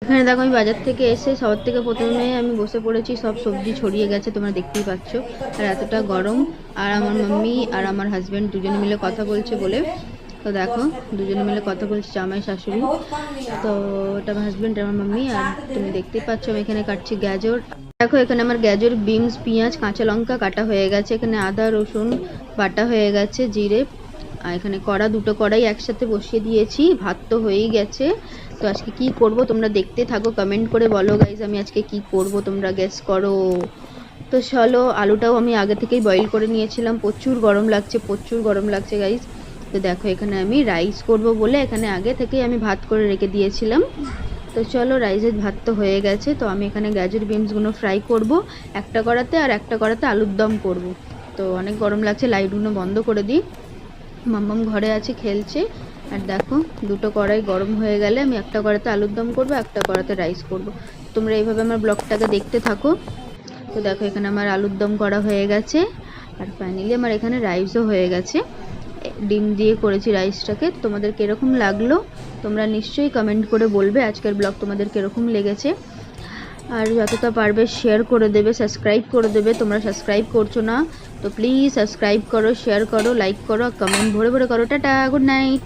এখানে দেখো আমি বাজার থেকে এসে সবার থেকে প্রথমে আমি বসে পড়েছি, সব সবজি ছড়িয়ে গেছে তোমরা দেখতেই পাচ্ছ। আর এতটা গরম, আর আমার মাম্মি আর আমার হাজব্যান্ড দুজনে মিলে কথা বলছে বলে, তো দেখো দুজনে মিলে কথা বলছে, জামাই শাশুড়ি। তো এটা আমার হাজব্যান্ড আর আমার মাম্মি। আর তুমি দেখতেই পাচ্ছ আমি এখানে কাটছি গাজর। দেখো এখানে আমার গাজর, বিনস, পেঁয়াজ, কাঁচা লঙ্কা কাটা হয়ে গেছে। এখানে আদা রসুন বাটা হয়ে গেছে, জিরে। আর এখানে দুটো কড়াই একসাথে বসিয়ে দিয়েছি, ভাত তো হয়েই গেছে। তো আজকে কি করব তোমরা দেখতে থাকো, কমেন্ট করে বলো গাইজ আমি আজকে কি করব, তোমরা গেস করো। তো চলো, আলুটাও আমি আগে থেকেই বয়েল করে নিয়েছিলাম। প্রচুর গরম লাগছে গাইজ। তো দেখো এখানে আমি রাইস করব বলে এখানে আগে থেকেই আমি ভাত করে রেখে দিয়েছিলাম। তো চলো, রাইসের ভাত তো হয়ে গেছে। তো আমি এখানে গাজর বিনসগুলো ফ্রাই করব একটা কড়াতে, আর একটা কড়াতে আলুর দম করব। তো অনেক গরম লাগছে, লাইটগুলো বন্ধ করে দিই। মাম্মাম ঘরে আছে, খেলছে। আর দেখো দুটো কড়াই গরম হয়ে গেলে আমি একটা কড়াতে আলুর দম করব, একটা কড়াতে রাইস করব। তোমরা এইভাবে আমার ব্লগটাকে দেখতে থাকো। তো দেখো এখানে আমার আলুর দম করা হয়ে গেছে, আর ফাইনালি আমার এখানে রাইসও হয়ে গেছে। ডিম দিয়ে করেছি রাইসটাকে। তোমাদের কীরকম লাগলো তোমরা নিশ্চয়ই কমেন্ট করে বলবে আজকের ব্লগ তোমাদের কীরকম লেগেছে। আর যতটা পারবে শেয়ার করে দেবে, সাবস্ক্রাইব করে দেবে। তোমরা সাবস্ক্রাইব করছো না, তো প্লিজ সাবস্ক্রাইব করো, শেয়ার করো, লাইক করো, কমেন্ট ভরে ভরে করো। Tata, good night.